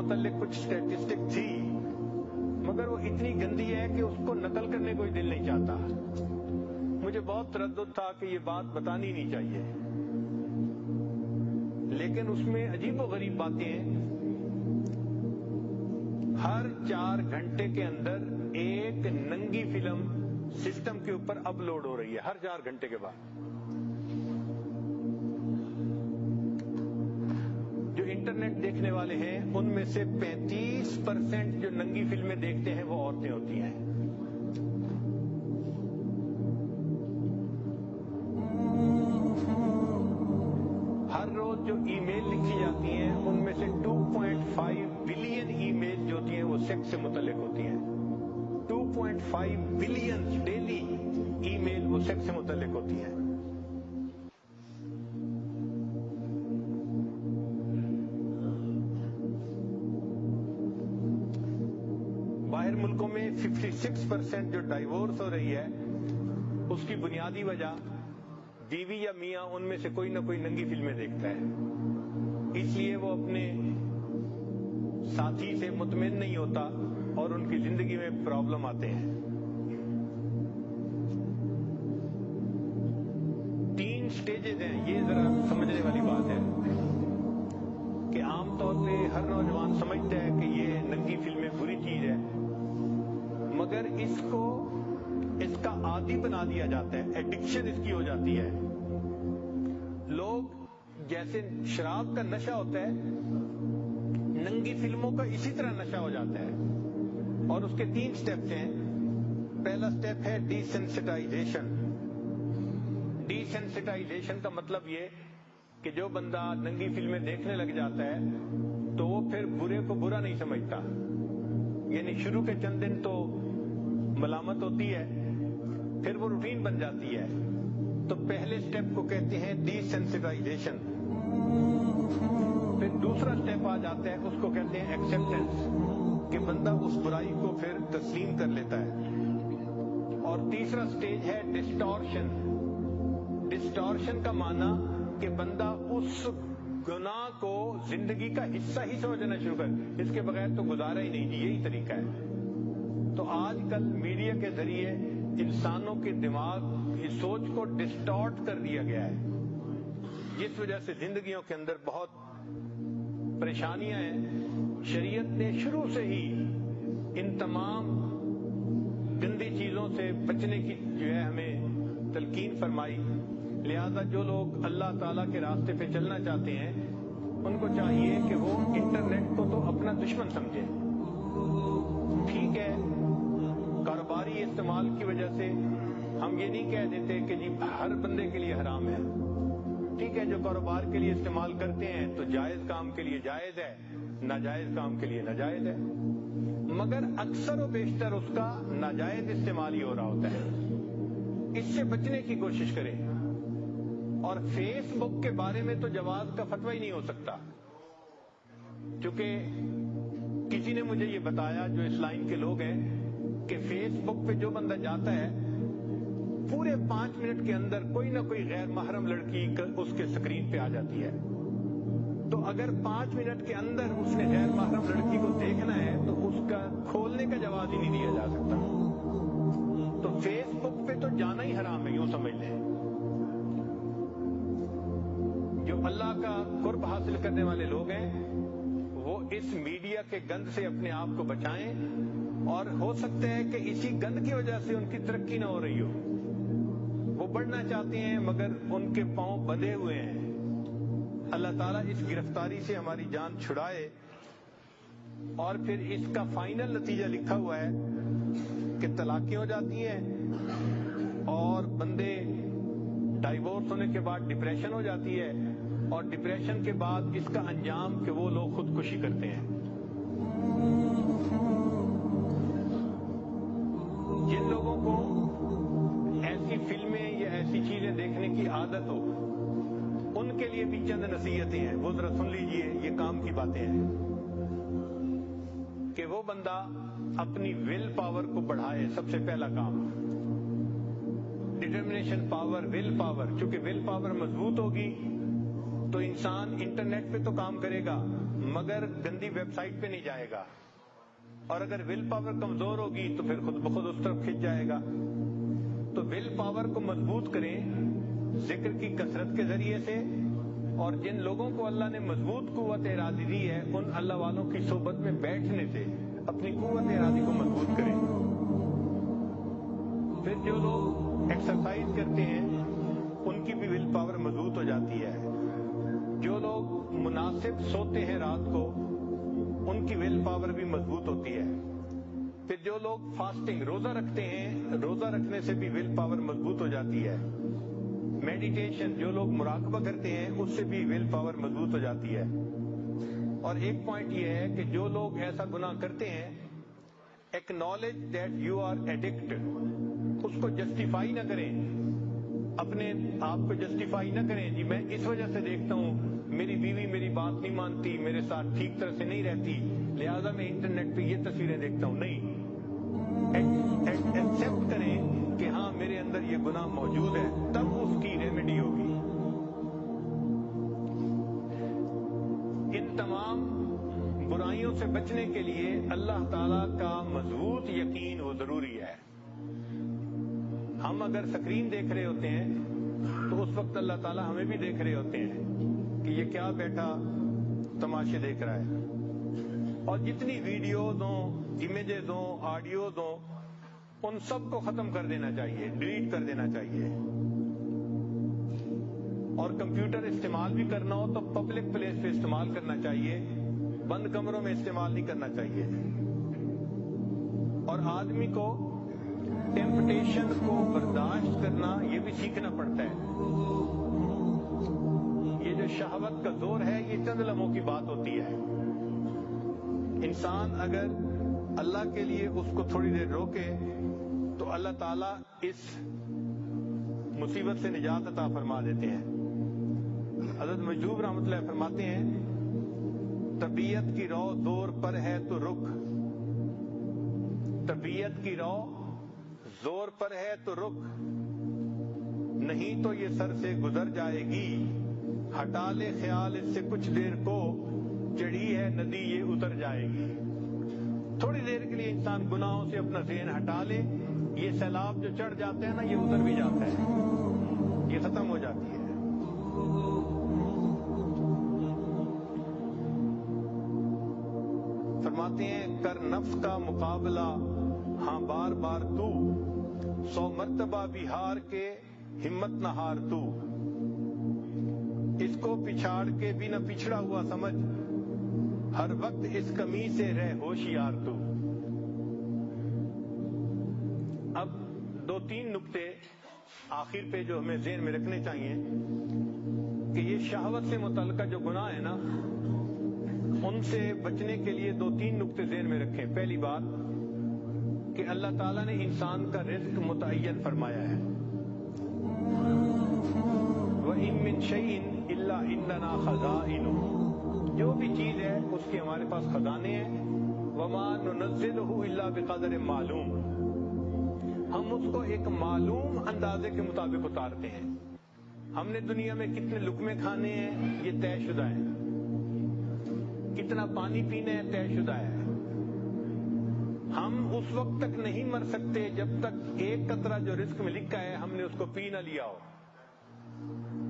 متعلق کچھ اسٹیٹسٹک تھی، مگر وہ اتنی گندی ہے کہ اس کو نقل کرنے کوئی دل نہیں چاہتا. مجھے بہت تردد تھا کہ یہ بات بتانی نہیں چاہیے، لیکن اس میں عجیب و غریب باتیں ہیں. ہر 4 گھنٹے کے اندر ایک ننگی فلم سسٹم کے اوپر اپلوڈ ہو رہی ہے، ہر 4 گھنٹے کے بعد. جو انٹرنیٹ دیکھنے والے ہیں ان میں سے 35% جو ننگی فلمیں دیکھتے ہیں وہ عورتیں ہوتی ہیں. ہر روز جو ای میل لکھی جاتی ہیں ان میں سے 2.5 بلین ای میل جو ہوتی ہیں وہ سیکس سے متعلق ہوتی ہیں. 2.5 بلین ڈیلی ای میل وہ سیکس سے متعلق ہوتی ہیں. باہر ملکوں میں 56% جو ڈائیورس ہو رہی ہے اس کی بنیادی وجہ بیوی یا میاں ان میں سے کوئی نہ کوئی ننگی فلمیں دیکھتا ہے. اس لیے وہ اپنے ساتھی سے مطمئن نہیں ہوتا اور ان کی زندگی میں پرابلم آتے ہیں. 3 سٹیجز ہیں، یہ ذرا سمجھنے والی بات ہے کہ عام طور پہ ہر نوجوان سمجھتا ہے کہ یہ ننگی فلمیں بری چیز ہے، مگر اس کا عادی بنا دیا جاتا ہے، ایڈکشن اس کی ہو جاتی ہے. لوگ جیسے شراب کا نشہ ہوتا ہے، ننگی فلموں کا اسی طرح نشہ ہو جاتا ہے. اور اس کے 3 سٹیپس ہیں. پہلا سٹیپ ہے ڈی سینسٹائزیشن. ڈی سینسٹائزیشن کا مطلب یہ کہ جو بندہ ننگی فلمیں دیکھنے لگ جاتا ہے تو وہ پھر برے کو برا نہیں سمجھتا. یعنی شروع کے چند دن تو ملامت ہوتی ہے، پھر وہ روٹین بن جاتی ہے. تو پہلے سٹیپ کو کہتے ہیں ڈی سینسٹائزیشن. پھر دوسرا سٹیپ آ جاتا ہے، اس کو کہتے ہیں ایکسپٹنس، کہ بندہ اس برائی کو پھر تسلیم کر لیتا ہے. اور تیسرا سٹیج ہے ڈسٹارشن. ڈسٹارشن کا معنی کہ بندہ اس گناہ کو زندگی کا حصہ ہی سمجھنا شروع کر، اس کے بغیر تو گزارا ہی نہیں. یہی طریقہ ہے. تو آج کل میڈیا کے ذریعے انسانوں کے دماغ کی سوچ کو ڈسٹارٹ کر دیا گیا ہے، جس وجہ سے زندگیوں کے اندر بہت پریشانیاں ہیں. شریعت نے شروع سے ہی ان تمام گندی چیزوں سے بچنے کی جو ہے ہمیں تلقین فرمائی. لہذا جو لوگ اللہ تعالیٰ کے راستے پہ چلنا چاہتے ہیں ان کو چاہیے کہ وہ انٹرنیٹ کو تو اپنا دشمن سمجھیں. ٹھیک ہے، کاروباری استعمال کی وجہ سے ہم یہ نہیں کہہ دیتے کہ جی ہر بندے کے لیے حرام ہے. ٹھیک ہے، جو کاروبار کے لیے استعمال کرتے ہیں تو جائز کام کے لیے جائز ہے، ناجائز کام کے لیے ناجائز ہے. مگر اکثر و بیشتر اس کا ناجائز استعمال ہی ہو رہا ہوتا ہے. اس سے بچنے کی کوشش کریں. اور فیس بک کے بارے میں تو جواز کا فتویٰ ہی نہیں ہو سکتا، کیونکہ کسی نے مجھے یہ بتایا جو اس لائن کے لوگ ہیں کہ فیس بک پہ جو بندہ جاتا ہے پورے 5 منٹ کے اندر کوئی نہ کوئی غیر محرم لڑکی اس کے سکرین پہ آ جاتی ہے. تو اگر 5 منٹ کے اندر اس نے غیر محرم لڑکی کو دیکھنا ہے تو اس کا کھولنے کا جواز ہی نہیں دیا جا سکتا. تو فیس بک پہ تو جانا ہی حرام ہے، یوں سمجھ لیں. جو اللہ کا قرب حاصل کرنے والے لوگ ہیں وہ اس میڈیا کے گند سے اپنے آپ کو بچائیں. اور ہو سکتا ہے کہ اسی گند کی وجہ سے ان کی ترقی نہ ہو رہی ہو. وہ بڑھنا چاہتے ہیں مگر ان کے پاؤں بندھے ہوئے ہیں. اللہ تعالیٰ اس گرفتاری سے ہماری جان چھڑائے. اور پھر اس کا فائنل نتیجہ لکھا ہوا ہے کہ طلاقیں ہو جاتی ہیں اور بندے ڈائیورس ہونے کے بعد ڈپریشن ہو جاتی ہے، اور ڈپریشن کے بعد اس کا انجام کہ وہ لوگ خودکشی کرتے ہیں. جن لوگوں کو ایسی فلمیں یا ایسی چیزیں دیکھنے کی عادت ہو ان کے لیے بھی چند نصیحتیں ہیں، وہ ذرا سن لیجئے. یہ کام کی باتیں ہیں کہ وہ بندہ اپنی ول پاور کو بڑھائے. سب سے پہلا کام ڈٹرمنیشن پاور، ول پاور. چونکہ ول پاور مضبوط ہوگی تو انسان انٹرنیٹ پہ تو کام کرے گا مگر گندی ویب سائٹ پہ نہیں جائے گا، اور اگر ول پاور کمزور ہوگی تو پھر خود بخود اس طرف کھنچ جائے گا۔ تو ول پاور کو مضبوط کریں ذکر کی کثرت کے ذریعے سے، اور جن لوگوں کو اللہ نے مضبوط قوت ارادی دی ہے ان اللہ والوں کی صحبت میں بیٹھنے سے اپنی قوت ارادی کو مضبوط کریں۔ پھر جو لوگ ایکسرسائز کرتے ہیں ان کی بھی ول پاور مضبوط ہو جاتی ہے۔ جو لوگ مناسب سوتے ہیں رات کو ان کی ول پاور بھی مضبوط ہوتی ہے۔ پھر جو لوگ فاسٹنگ روزہ رکھتے ہیں، روزہ رکھنے سے بھی ول پاور مضبوط ہو جاتی ہے۔ میڈیٹیشن جو لوگ مراقبہ کرتے ہیں اس سے بھی ول پاور مضبوط ہو جاتی ہے۔ اور ایک پوائنٹ یہ ہے کہ جو لوگ ایسا گناہ کرتے ہیں، acknowledge that you are addict, اس کو جسٹیفائی نہ کریں، اپنے آپ کو جسٹیفائی نہ کریں جی میں اس وجہ سے دیکھتا ہوں میری بیوی میری بات نہیں مانتی، میرے ساتھ ٹھیک طرح سے نہیں رہتی، لہذا میں انٹرنیٹ پہ یہ تصویریں دیکھتا ہوں۔ نہیں، ایکسپٹ کریں کہ ہاں میرے اندر یہ گناہ موجود ہے، تب اس کی ریمیڈی ہوگی۔ ان تمام برائیوں سے بچنے کے لیے اللہ تعالیٰ کا مضبوط یقین وہ ضروری ہے۔ ہم اگر سکرین دیکھ رہے ہوتے ہیں تو اس وقت اللہ تعالیٰ ہمیں بھی دیکھ رہے ہوتے ہیں کہ یہ کیا بیٹا تماشے دیکھ رہا ہے، اور جتنی ویڈیوز ہوں، امیجز ہوں، آڈیوز ہوں، ان سب کو ختم کر دینا چاہیے، ڈیلیٹ کر دینا چاہیے۔ اور کمپیوٹر استعمال بھی کرنا ہو تو پبلک پلیس پہ استعمال کرنا چاہیے، بند کمروں میں استعمال نہیں کرنا چاہیے۔ اور آدمی کو ٹیمپٹیشن کو برداشت کرنا یہ بھی سیکھنا پڑتا ہے۔ یہ جو شہوت کا زور ہے یہ چند لمحوں کی بات ہوتی ہے۔ انسان اگر اللہ کے لیے اس کو تھوڑی دیر روکے تو اللہ تعالیٰ اس مصیبت سے نجات عطا فرما دیتے ہیں۔ حضرت مجذوب رحمۃ اللہ فرماتے ہیں طبیعت کی رو زور پر ہے تو رک، طبیعت کی رو زور پر ہے تو رک، نہیں تو یہ سر سے گزر جائے گی، ہٹا لے خیال اس سے کچھ دیر کو، چڑھی ہے ندی یہ اتر جائے گی۔ تھوڑی دیر کے لیے انسان گناہوں سے اپنا ذہن ہٹا لے، یہ سیلاب جو چڑھ جاتا ہے نا یہ اتر بھی جاتا ہے، یہ ختم ہو جاتی ہے۔ فرماتے ہیں کر نفس کا مقابلہ ہاں بار بار تو، 100 مرتبہ بھی ہار کے ہمت نہ ہار تو، اس کو پچھاڑ کے بھی نہ پچھڑا ہوا سمجھ، ہر وقت اس کمی سے رہ ہوشیار تو۔ اب 2-3 نکتے آخر پہ جو ہمیں ذہن میں رکھنے چاہیے کہ یہ شہوت سے متعلقہ جو گناہ ہے نا ان سے بچنے کے لیے 2-3 نکتے ذہن میں رکھیں۔ پہلی بات کہ اللہ تعالیٰ نے انسان کا رزق متعین فرمایا ہے، وَإِن مِّن شَيْءٍ إِلَّا عِندَنَا خَزَائِنُهُ، جو بھی چیز ہے اس کے ہمارے پاس خزانے ہیں، وَمَا نُنَزِّلُهُ إِلَّا بِقَدْرٍ مَّعْلُومٍ، ہم اس کو ایک معلوم اندازے کے مطابق اتارتے ہیں۔ ہم نے دنیا میں کتنے لقمے کھانے ہیں یہ طے شدہ ہے، کتنا پانی پینا ہے طے شدہ ہے۔ ہم اس وقت تک نہیں مر سکتے جب تک ایک قطرہ جو رزق میں لکھا ہے ہم نے اس کو پی نہ لیا ہو۔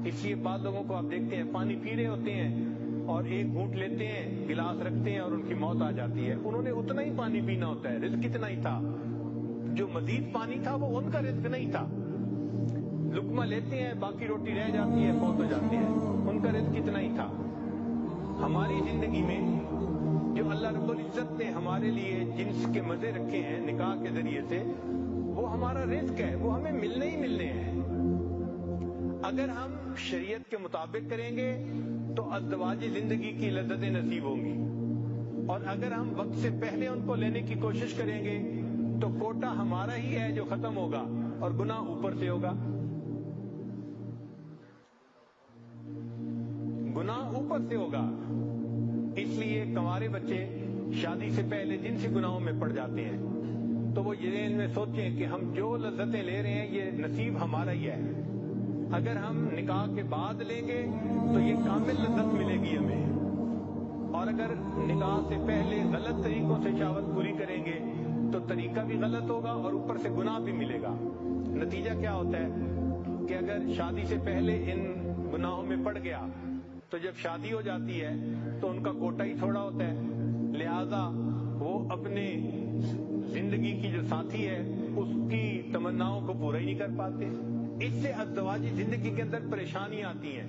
اس لیے بعض لوگوں کو آپ دیکھتے ہیں پانی پی رہے ہوتے ہیں اور ایک گھونٹ لیتے ہیں، گلاس رکھتے ہیں اور ان کی موت آ جاتی ہے۔ انہوں نے اتنا ہی پانی پینا ہوتا ہے، رزق اتنا ہی تھا، جو مزید پانی تھا وہ ان کا رزق نہیں تھا۔ لقمہ لیتے ہیں باقی روٹی رہ جاتی ہے، فوت ہو جاتے ہیں، ان کا رزق اتنا ہی تھا۔ ہماری زندگی میں جو اللہ رب العزت نے ہمارے لیے جنس کے مزے رکھے ہیں نکاح کے ذریعے سے، وہ ہمارا رزق ہے، وہ ہمیں ملنے ہی ملنے ہیں۔ اگر ہم شریعت کے مطابق کریں گے تو ازدواجی زندگی کی لذتیں نصیب ہوں گی، اور اگر ہم وقت سے پہلے ان کو لینے کی کوشش کریں گے تو کوٹا ہمارا ہی ہے جو ختم ہوگا اور گناہ اوپر سے ہوگا، گناہ اوپر سے ہوگا۔ اس لیے کنوارے بچے شادی سے پہلے جن سے گناہوں میں پڑ جاتے ہیں تو وہ یہ ذہن میں سوچیں کہ ہم جو لذتیں لے رہے ہیں یہ نصیب ہمارا ہی ہے، اگر ہم نکاح کے بعد لیں گے تو یہ کامل لذت ملے گی ہمیں، اور اگر نکاح سے پہلے غلط طریقوں سے شہوت پوری کریں گے تو طریقہ بھی غلط ہوگا اور اوپر سے گناہ بھی ملے گا۔ نتیجہ کیا ہوتا ہے کہ اگر شادی سے پہلے ان گناہوں میں پڑ گیا تو جب شادی ہو جاتی ہے تو ان کا کوٹا ہی تھوڑا ہوتا ہے، لہذا وہ اپنے زندگی کی جو ساتھی ہے اس کی تمناؤں کو پورا ہی نہیں کر پاتے۔ اس سے ازدواجی زندگی کے اندر پریشانیاں آتی ہیں،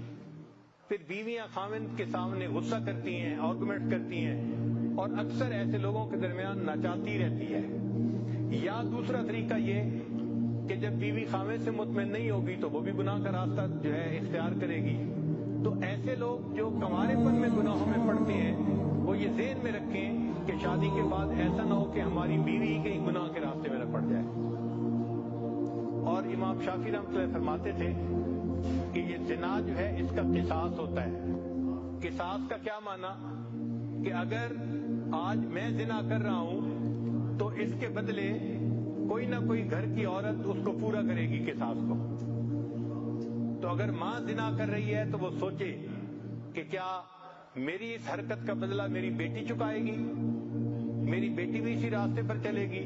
پھر بیویاں خاوند کے سامنے غصہ کرتی ہیں، آرگومنٹ کرتی ہیں، اور اکثر ایسے لوگوں کے درمیان ناچاتی رہتی ہے۔ یا دوسرا طریقہ یہ کہ جب بیوی خاوند سے مطمئن نہیں ہوگی تو وہ بھی گناہ کا راستہ جو ہے اختیار کرے گی۔ تو ایسے لوگ جو کنوارے پن میں گناہوں میں پڑتے ہیں وہ یہ ذہن میں رکھیں کہ شادی کے بعد ایسا نہ ہو کہ ہماری بیوی کہیں گناہ کے راستے میں نہ پڑ جائے۔ اور امام شافعی رحمۃ اللہ فرماتے تھے کہ یہ زنا جو ہے اس کا قصاص ہوتا ہے۔ قصاص کا کیا معنی کہ اگر آج میں زنا کر رہا ہوں تو اس کے بدلے کوئی نہ کوئی گھر کی عورت اس کو پورا کرے گی قصاص کو۔ تو اگر ماں زنا کر رہی ہے تو وہ سوچے کہ کیا میری اس حرکت کا بدلہ میری بیٹی چکائے گی، میری بیٹی بھی اسی راستے پر چلے گی۔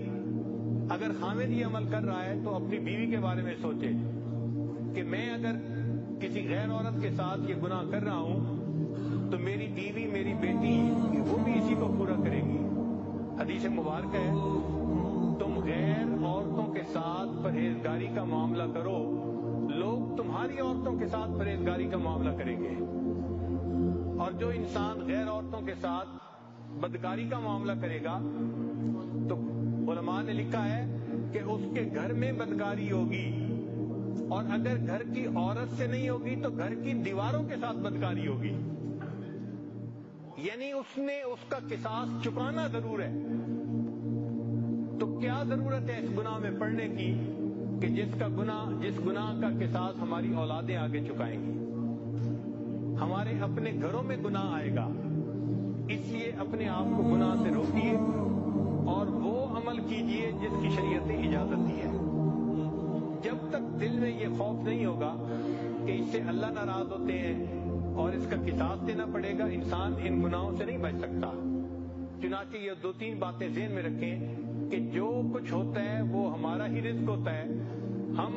اگر خاوند یہ عمل کر رہا ہے تو اپنی بیوی کے بارے میں سوچے کہ میں اگر کسی غیر عورت کے ساتھ یہ گناہ کر رہا ہوں تو میری بیوی میری بیٹی وہ بھی اسی کو پورا کرے گی۔ حدیث مبارکہ ہے تم غیر عورتوں کے ساتھ پرہیزگاری کا معاملہ کرو، لوگ تمہاری عورتوں کے ساتھ پرہیزگاری کا معاملہ کریں گے۔ اور جو انسان غیر عورتوں کے ساتھ بدکاری کا معاملہ کرے گا تو علماء نے لکھا ہے کہ اس کے گھر میں بدکاری ہوگی، اور اگر گھر کی عورت سے نہیں ہوگی تو گھر کی دیواروں کے ساتھ بدکاری ہوگی۔ یعنی اس نے اس کا قصاص چکانا ضرور ہے۔ تو کیا ضرورت ہے اس گناہ میں پڑنے کی کہ جس گناہ کا قصاص ہماری اولادیں آگے چکائیں گی، ہمارے اپنے گھروں میں گناہ آئے گا۔ اس لیے اپنے آپ کو گناہ سے روکیے اور وہ عمل کیجئے جس کی شریعت نے اجازت دی ہے۔ جب تک دل میں یہ خوف نہیں ہوگا کہ اس سے اللہ ناراض ہوتے ہیں اور اس کا قصاص دینا پڑے گا، انسان ان گناہوں سے نہیں بچ سکتا۔ چنانچہ یہ 2-3 باتیں ذہن میں رکھیں کہ جو کچھ ہوتا ہے وہ ہمارا ہی رزق ہوتا ہے، ہم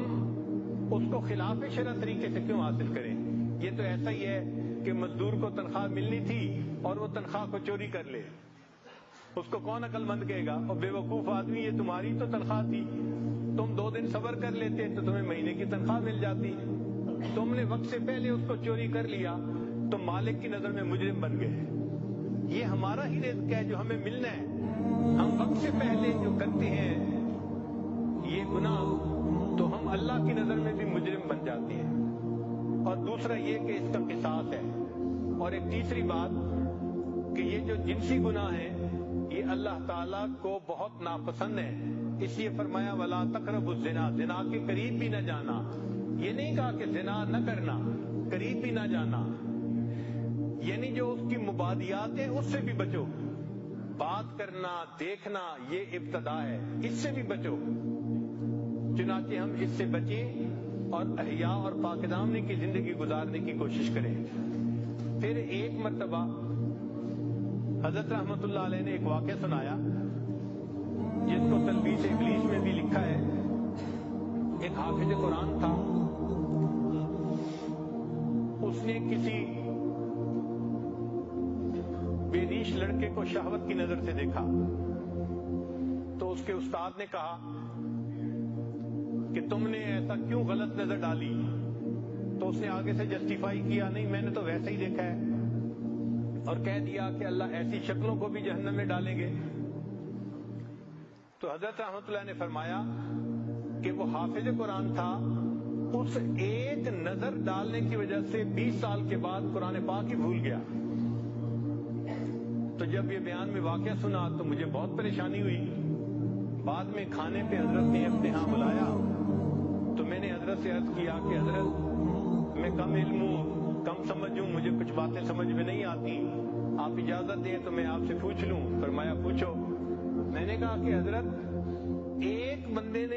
اس کو خلاف شرع طریقے سے کیوں حاصل کریں؟ یہ تو ایسا ہی ہے کہ مزدور کو تنخواہ ملنی تھی اور وہ تنخواہ کو چوری کر لے، اس کو کون عقل مند کہے گا؟ اور بے وقوف آدمی، یہ تمہاری تو تنخواہ تھی، تم 2 دن صبر کر لیتے تو تمہیں مہینے کی تنخواہ مل جاتی، تم نے وقت سے پہلے اس کو چوری کر لیا تو مالک کی نظر میں مجرم بن گئے۔ یہ ہمارا ہی رزق ہے جو ہمیں ملنا ہے، ہم وقت سے پہلے جو کرتے ہیں یہ گناہ تو ہم اللہ کی نظر میں بھی مجرم بن جاتے ہیں۔ اور دوسرا یہ کہ اس کا قصاص ہے۔ اور ایک تیسری بات کہ یہ جو جنسی گناہ ہے یہ اللہ تعالیٰ کو بہت ناپسند ہے، اس لیے فرمایا وَلَا تَقْرَبُوا الزِّنَا، زنا کے قریب بھی نہ جانا۔ یہ نہیں کہا کہ زنا نہ کرنا، قریب بھی نہ جانا، یعنی جو اس کی مبادیات ہیں اس سے بھی بچو۔ بات کرنا، دیکھنا یہ ابتدا ہے، اس سے بھی بچو۔ چنانچہ ہم اس سے بچیں اور احیاء اور پاک دامنی کی زندگی گزارنے کی کوشش کریں۔ پھر ایک مرتبہ حضرت رحمت اللہ علیہ نے ایک واقعہ سنایا جس کو تلبیس ابلیس میں بھی لکھا ہے۔ ایک حافظ قرآن تھا، اس نے کسی بے ریش لڑکے کو شہوت کی نظر سے دیکھا تو اس کے استاد نے کہا کہ تم نے ایسا کیوں غلط نظر ڈالی؟ تو اس نے آگے سے جسٹیفائی کیا، نہیں میں نے تو ویسا ہی دیکھا ہے، اور کہہ دیا کہ اللہ ایسی شکلوں کو بھی جہنم میں ڈالیں گے۔ تو حضرت رحمت اللہ نے فرمایا کہ وہ حافظ قرآن تھا، اس ایک نظر ڈالنے کی وجہ سے 20 سال کے بعد قرآن پاک ہی بھول گیا۔ تو جب یہ بیان میں واقعہ سنا تو مجھے بہت پریشانی ہوئی۔ بعد میں کھانے پہ حضرت نے اپنے ہاں بلایا تو میں نے حضرت سے عرض کیا کہ حضرت میں کم علم ہوں، کم سمجھ ہوں، مجھے کچھ باتیں سمجھ میں نہیں آتی، آپ اجازت دیں تو میں آپ سے پوچھ لوں؟ فرمایا پوچھو۔ میں نے کہا کہ حضرت ایک بندے نے